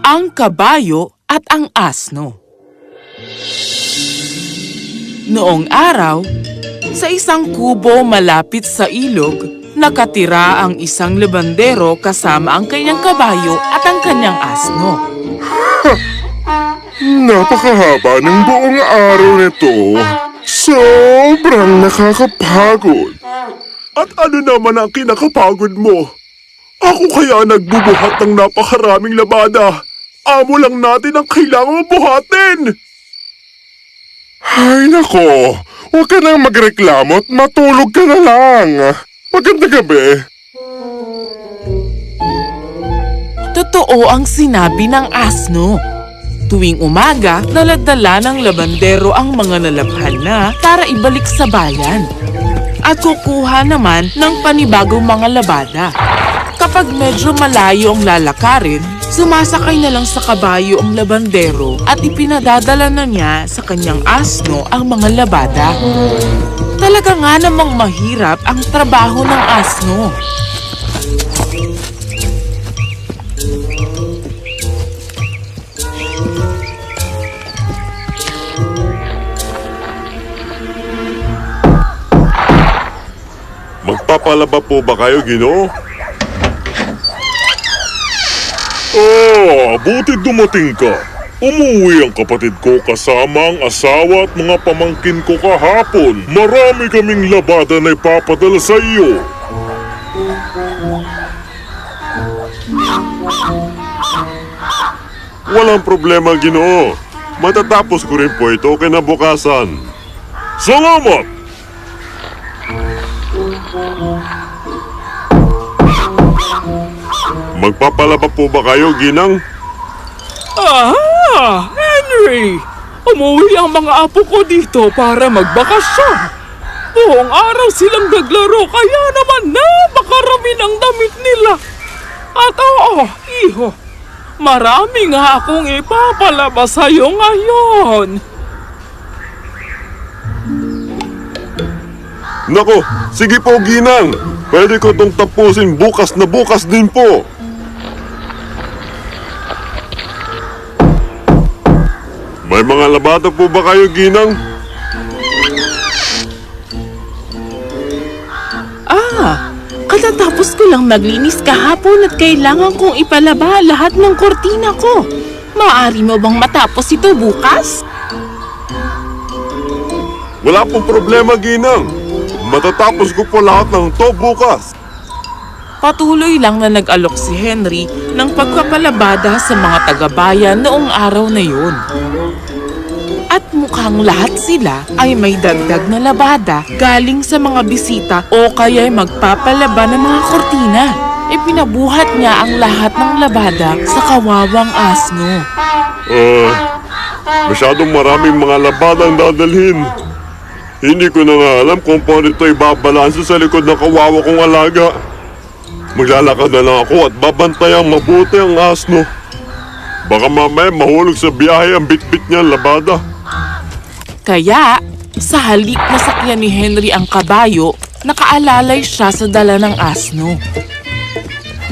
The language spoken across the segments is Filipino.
Ang kabayo at ang asno. Noong araw, sa isang kubo malapit sa ilog, nakatira ang isang labandero kasama ang kanyang kabayo at ang kanyang asno. Napakahaba ng buong araw nito. Sobrang nakakapagod. At ano naman ang kinakapagod mo? Ako kaya nagbubuhat ng napakaraming labada. Amo lang natin ang kailangan buhatin. Ay nako, huwag ka nang magreklamo at matulog ka na lang. Magandang gabi. Totoo ang sinabi ng asno. Tuwing umaga, daladala ng labandero ang mga nalabhan na para ibalik sa bayan. At kukuha naman ng panibagong mga labada. Kapag medyo malayo ang lalakarin, sumasakay na lang sa kabayo ang labandero at ipinadadala na niya sa kanyang asno ang mga labada. Talaga nga namang mahirap ang trabaho ng asno. Magpapalaba po ba kayo, Ginoo? Buti dumating ka. Umuwi ang kapatid ko kasama ang asawa at mga pamangkin ko kahapon. Marami kaming labada na ipapadala sa iyo. Walang problema, Ginoo. Matatapos ko rin po ito kinabukasan. Salamat! Magpapalaba po ba kayo, Ginang? Henry! Umuwi ang mga apo ko dito para magbakasyon. Buong araw silang naglaro kaya naman napakarami ng damit nila. At iho, marami nga akong ipapalaba sa'yo ngayon. Nako, sige po, Ginang. Pwede ko itong tapusin bukas na bukas din po. May mga labada po ba kayo, Ginang? Katatapos ko lang maglinis kahapon at kailangan kong ipalaba lahat ng kortina ko. Maaari mo bang matapos ito bukas? Wala pong problema, Ginang. Matatapos ko po lahat ng to bukas. Patuloy lang na nag-alok si Henry ng pagpapalabada sa mga taga-bayan noong araw na yun. At mukhang lahat sila ay may dagdag na labada galing sa mga bisita o kaya'y magpapalaba ng mga kortina. Ipinabuhat niya ang lahat ng labada sa kawawang asno. Masyadong maraming mga labadang dadalhin. Hindi ko na nga alam kung paano ito ibabalanse sa likod ng kawawa kong alaga. Maglalakad na lang ako at babantayang mabuti ang asno. Baka mamaya mahulog sa biyahe ang bitbit niyang labada. Kaya, sa halip na sakyan ni Henry ang kabayo, nakaalalay siya sa dala ng asno.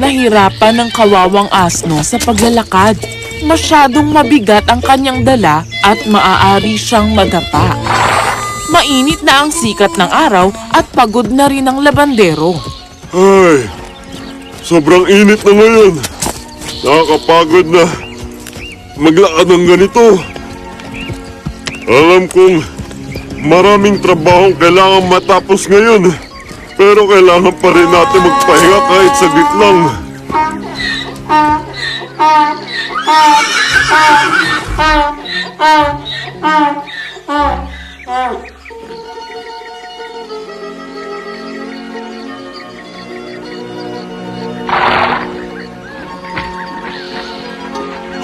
Nahirapan ng kawawang asno sa paglalakad. Masyadong mabigat ang kanyang dala at maaari siyang madapa. Mainit na ang sikat ng araw at pagod na rin ang labandero. Ay, sobrang init na ngayon. Nakakapagod na maglakad ng ganito. Alam kong maraming trabahong kailangan matapos ngayon. Pero kailangan pa rin natin magpahinga kahit saglit lang.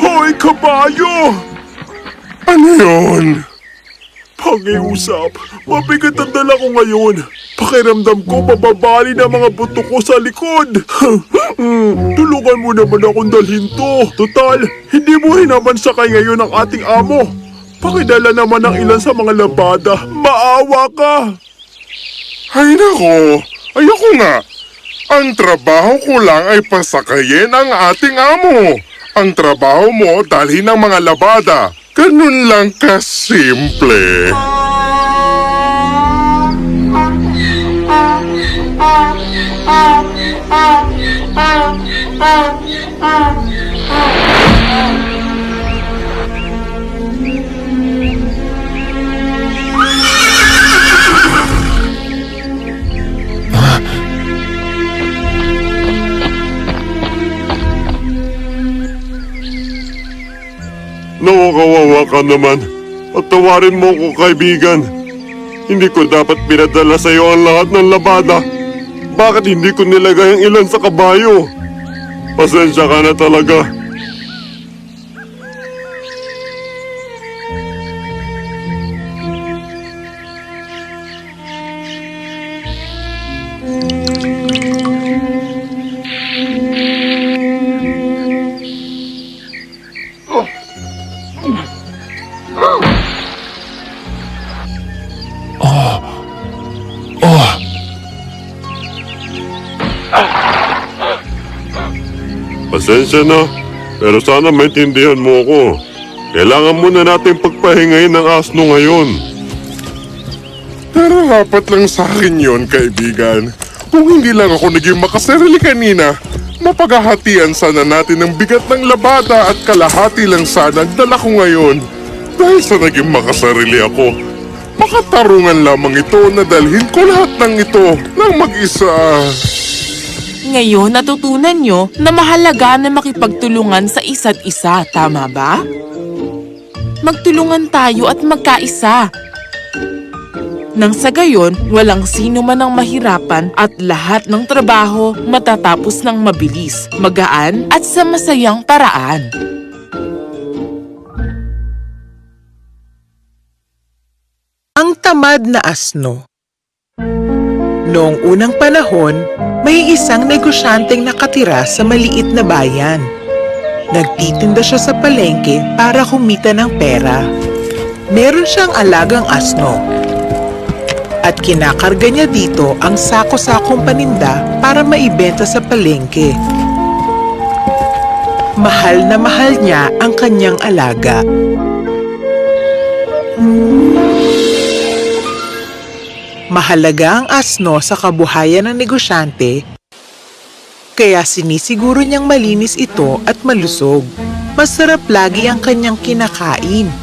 Hoy, kabayo! Ano yun? Pakiusap, mabigat ang dala ko ngayon. Pakiramdam ko mababali na mga buto ko sa likod. Tulungan mo naman akong dalhin to. Total, hindi mo rin naman sakay ngayon ang ating amo. Pakidala naman ng ilan sa mga labada. Maawa ka. Ay nako, ayoko nga. Ang trabaho ko lang ay pasakayin ang ating amo. Ang trabaho mo dalhin ang mga labada. Ganun lang kasimple. Kawawa ka naman. At tawarin mo ko, kaibigan. Hindi ko dapat pinadala sa iyo ang lahat ng labada. Bakit hindi ko nilagay ang ilan sa kabayo? Pasensya ka na talaga. Pasensya na, pero sana maintindihan mo ako. Kailangan muna natin pagpahingayin ng asno ngayon. Nararapat lang sa akin yon, kaibigan. Kung hindi lang ako naging makasarili kanina, mapaghahatian sana natin ang bigat ng labada at kalahati lang sana ang dala ko ngayon. Dahil sa naging makasarili ako, makatarungan lamang ito na dalhin ko lahat ng ito ng mag-isa. Ngayon, natutunan nyo na mahalaga na makipagtulungan sa isa't isa, tama ba? Magtulungan tayo at magkaisa. Nang sa gayon, walang sino man ang mahirapan at lahat ng trabaho matatapos ng mabilis, magaan at sa masayang paraan. Ang tamad na asno. Noong unang panahon, may isang negosyanteng nakatira sa maliit na bayan. Nagtitinda siya sa palengke para kumita ng pera. Meron siyang alagang asno. At kinakarga niya dito ang sako-sakong paninda para maibenta sa palengke. Mahal na mahal niya ang kanyang alaga. Mahalaga ang asno sa kabuhayan ng negosyante, kaya sinisiguro niyang malinis ito at malusog. Masarap lagi ang kanyang kinakain,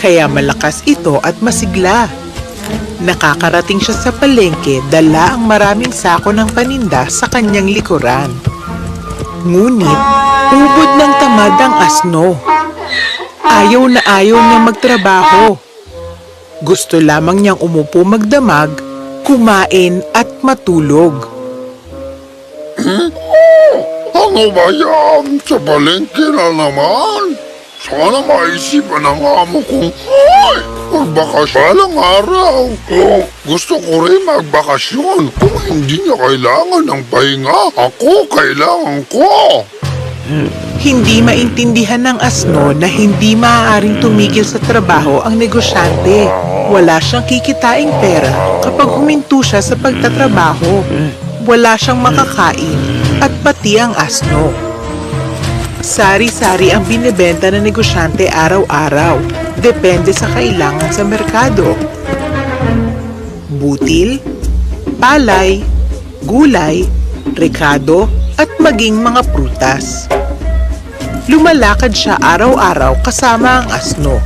kaya malakas ito at masigla. Nakakarating siya sa palengke, dala ang maraming sako ng paninda sa kanyang likuran. Ngunit, ubod ng tamad ang asno. Ayaw na ayaw niya magtrabaho. Gusto lamang niyang umupo magdamag, kumain at matulog. Ano ba yan? Sa palengke na naman? Sana maisipan ng amo kong, magbakasyon balang araw. Gusto ko rin magbakasyon. Kung hindi niya kailangan ng pahinga, ako kailangan ko. Hindi maintindihan ng asno na hindi maaaring tumigil sa trabaho ang negosyante. Wala siyang kikitaing pera kapag huminto siya sa pagtatrabaho. Wala siyang makakain at pati ang asno. Sari-sari ang binibenta ng negosyante araw-araw. Depende sa kailangan sa merkado. Butil, palay, gulay, rekado at maging mga prutas. Lumalakad siya araw-araw kasama ang asno.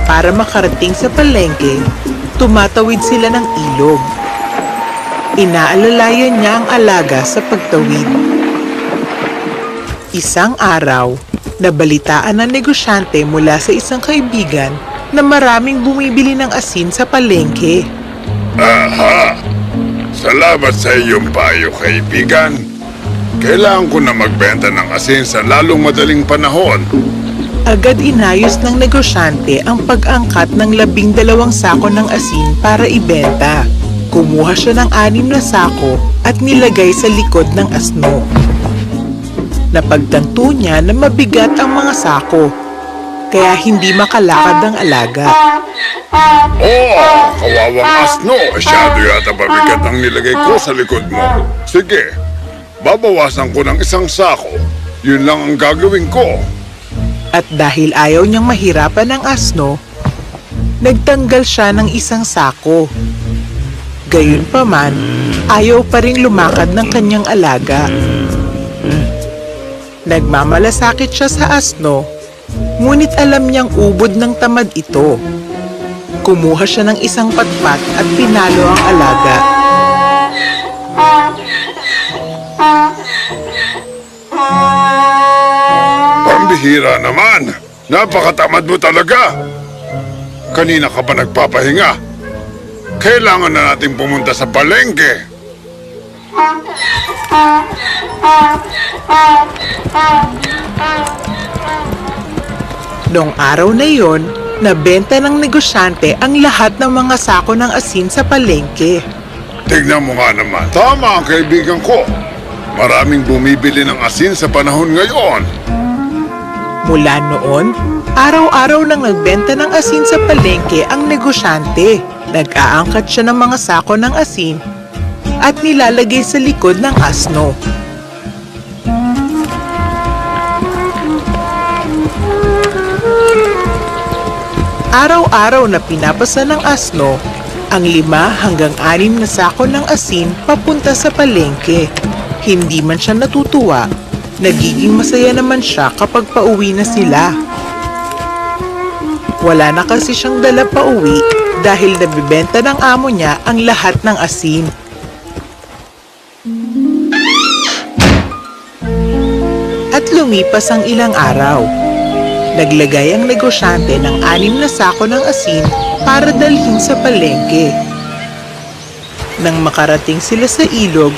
Para makarating sa palengke, tumatawid sila ng ilog. Inaalalayan niya ang alaga sa pagtawid. Isang araw, nabalitaan ng negosyante mula sa isang kaibigan na maraming bumibili ng asin sa palengke. Aha! Salamat sa iyong payo, kaibigan. Kailangan ko na magbenta ng asin sa lalong madaling panahon. Agad inayos ng negosyante ang pag-angkat ng 12 sako ng asin para ibenta. Kumuha siya ng 6 na sako at nilagay sa likod ng asno. Napagtanto niya na mabigat ang mga sako, kaya hindi makalakad ang alaga. Kawawang asno. Masyado yata mabigat ang nilagay ko sa likod mo. Sige, babawasan ko ng 1 sako Yun lang ang gagawin ko. At dahil ayaw niyang mahirapan ng asno, nagtanggal siya ng isang sako. Gayunpaman, ayaw pa ring lumakad ng kanyang alaga. Nagmamalasakit siya sa asno, ngunit alam niyang ubod ng tamad ito. Kumuha siya ng isang patpat at pinalo ang alaga. Pambihira naman! Napakatamad mo talaga! Kanina ka pa nagpapahinga. Kailangan na natin pumunta sa palengke. Noong araw na iyon, nabenta ng negosyante ang lahat ng mga sako ng asin sa palengke. Tignan mo nga naman. Tama ang kaibigan ko. Maraming bumibili ng asin sa panahon ngayon. Mula noon, araw-araw nang nagbenta ng asin sa palengke ang negosyante. Nag-aangkat siya ng mga sako ng asin at nilalagay sa likod ng asno. Araw-araw na pinapasa ng asno ang 5 hanggang 6 na sako ng asin papunta sa palengke. Hindi man siya natutuwa, nagiging masaya naman siya kapag pauwi na sila. Wala na kasi siyang dala pauwi dahil nabibenta ng amo niya ang lahat ng asin. At lumipas ang ilang araw. Naglagay ang negosyante ng 6 na sako ng asin para dalhin sa palengke. Nang makarating sila sa ilog,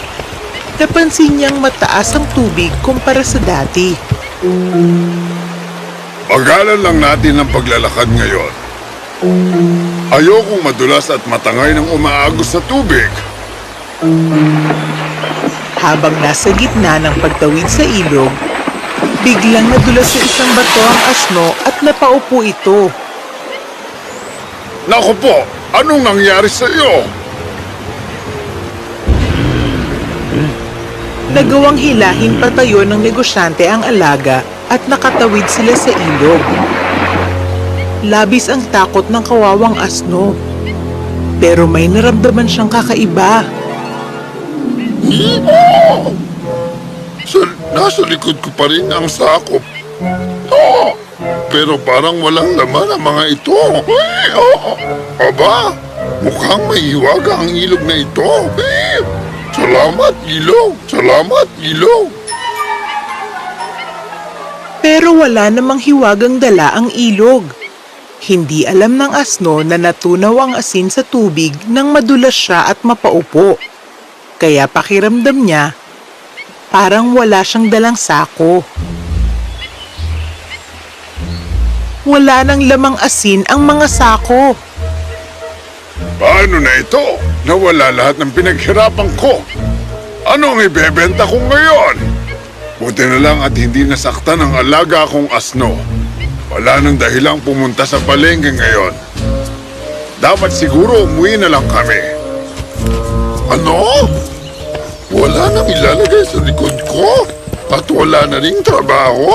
napansin niyang mataas ang tubig kumpara sa dati. Pagalan lang natin ang paglalakad ngayon. Ayokong madulas at matangay ng umaagos sa tubig. Habang nasa gitna ng pagtawid sa ilog, biglang nadulas sa isang bato ang asno at napaupo ito. Naku po, anong nangyari sa iyo? Nagawang hilahin patayo ng negosyante ang alaga at nakatawid sila sa ilog. Labis ang takot ng kawawang asno. Pero may naramdaman siyang kakaiba. Nasa likod ko pa rin ang sakop. Pero parang walang laman ang mga ito. Aba, mukhang may hiwaga ang ilog na ito. Salamat, ilog! Salamat, ilog! Pero wala namang hiwagang dala ang ilog. Hindi alam ng asno na natunaw ang asin sa tubig nang madulas siya at mapaupo. Kaya pakiramdam niya, parang wala siyang dalang sako. Wala nang lamang asin ang mga sako. Paano na ito? Nawala lahat ng pinaghirapan ko. Ano ang ibebenta ko ngayon? Buti na lang at hindi nasaktan ang alaga kong asno. Wala nang dahilang pumunta sa palengke ngayon. Dapat siguro umuwi na lang kami. Ano? Wala nang ilalagay sa likod ko? At wala na ring trabaho?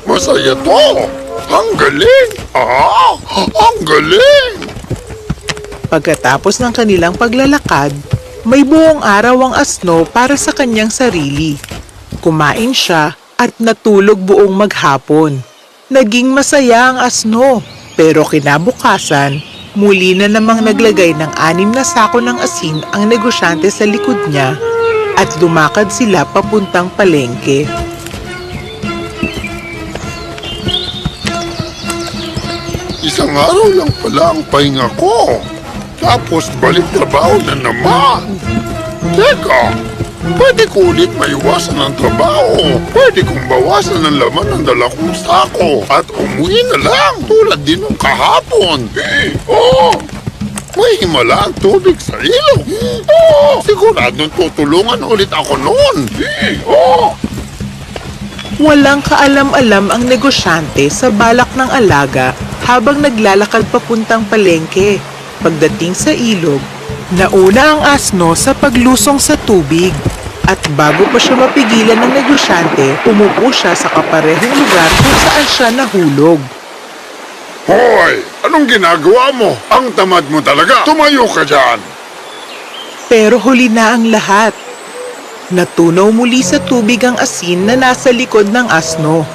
Masaya to! Ang galing! Ang galing! Pagkatapos ng kanilang paglalakad, may buong araw ang asno para sa kanyang sarili. Kumain siya at natulog buong maghapon. Naging masaya ang asno, pero kinabukasan, muli na namang naglagay ng 6 na sako ng asin ang negosyante sa likod niya at lumakad sila papuntang palengke. Isang araw lang pala ang pahinga ko. Tapos balik trabaho na naman. Teka, pwede ko ulit maiwasan ang trabaho. Pwede kong bawasan ang laman ng dala kong sako at umuwi na lang tulad din ng kahapon. May himala ang tubig sa ilog. Siguradong tutulungan ulit ako noon. Walang kaalam-alam ang negosyante sa balak ng alaga habang naglalakad papuntang palengke. Pagdating sa ilog, nauna ang asno sa paglusong sa tubig. At bago pa siya mapigilan ng negosyante, umupo siya sa kaparehong lugar kung saan siya nahulog. Hoy! Anong ginagawa mo? Ang tamad mo talaga! Tumayo ka dyan! Pero huli na ang lahat. Natunaw muli sa tubig ang asin na nasa likod ng asno.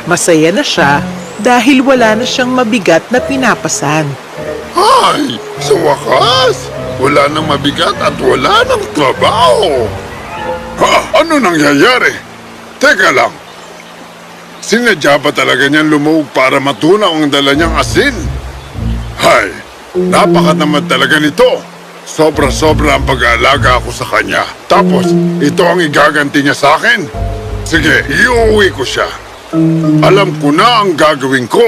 Masaya na siya dahil wala na siyang mabigat na pinapasan. Ay! Sa wakas! Wala nang mabigat at wala nang trabaho! Ha? Ano nangyayari? Teka lang! Sinadya ba talaga niyan lumuhog para matunaw ang dala niyang asin? Hay! Napakatamad talaga nito! Sobra-sobra ang pag-aalaga ako sa kanya. Tapos, ito ang igaganti niya sa akin? Sige, iuwi ko siya. Alam ko na ang gagawin ko.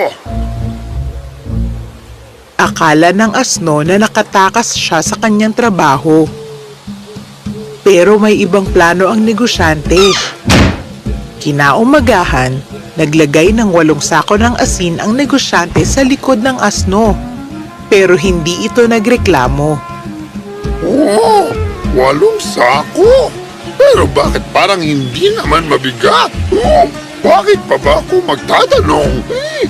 Akala ng asno na nakatakas siya sa kanyang trabaho. Pero may ibang plano ang negosyante. Kinaumagahan, naglagay ng 8 sako ng asin ang negosyante sa likod ng asno. Pero hindi ito nagreklamo. Oh, 8 sako? Pero bakit parang hindi naman mabigat? Oh, bakit pa ba ako magtatanong?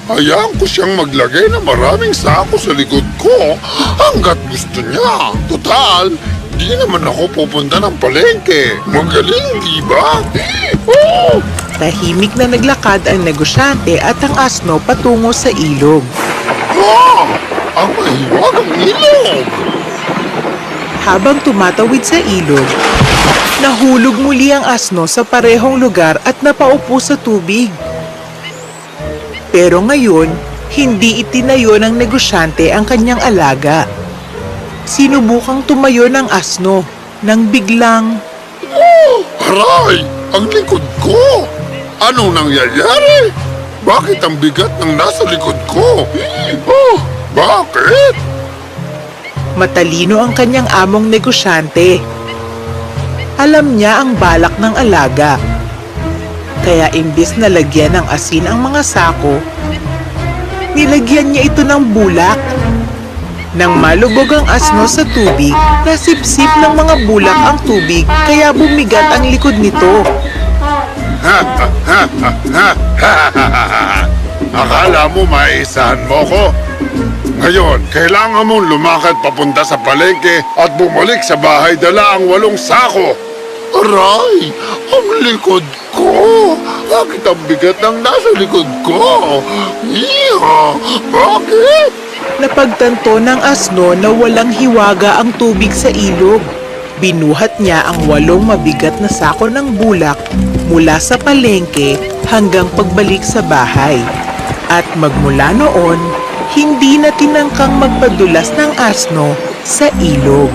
Hayaan ko siyang maglagay ng maraming sako sa likod ko hanggat gusto niya. Total, di naman ako pupunta ng palengke. Magaling, di ba? Oh! Tahimik na naglakad ang negosyante at ang asno patungo sa ilog. Ah! Ang mahiwagang ilog! Habang tumatawid sa ilog, nahulog muli ang asno sa parehong lugar at napaupo sa tubig. Pero ngayon, hindi itinayo ng negosyante ang kanyang alaga. Sinubukang tumayo ng asno nang biglang Aray! Ang likod ko! Anong nangyayari? Bakit ang bigat ng nasa likod ko? Oh, bakit? matalino ang kanyang among negosyante. Alam niya ang balak ng alaga. Kaya imbis na lagyan ng asin ang mga sako, nilagyan niya ito ng bulak. Nang malubog ang asno sa tubig, nasipsip ng mga bulak ang tubig kaya bumigat ang likod nito. Akala mo maisahan mo ko? Ngayon, kailangan mong lumakad papunta sa palengke at bumalik sa bahay dala ang 8 sako. Aray! Ang likod ko! Bakit ang bigat ng nasa likod ko? Iha! Bakit? Napagtanto ng asno na walang hiwaga ang tubig sa ilog. Binuhat niya ang 8 mabigat na sako ng bulak mula sa palengke hanggang pagbalik sa bahay. At magmula noon, hindi na tinangkang magpadulas ng asno sa ilog.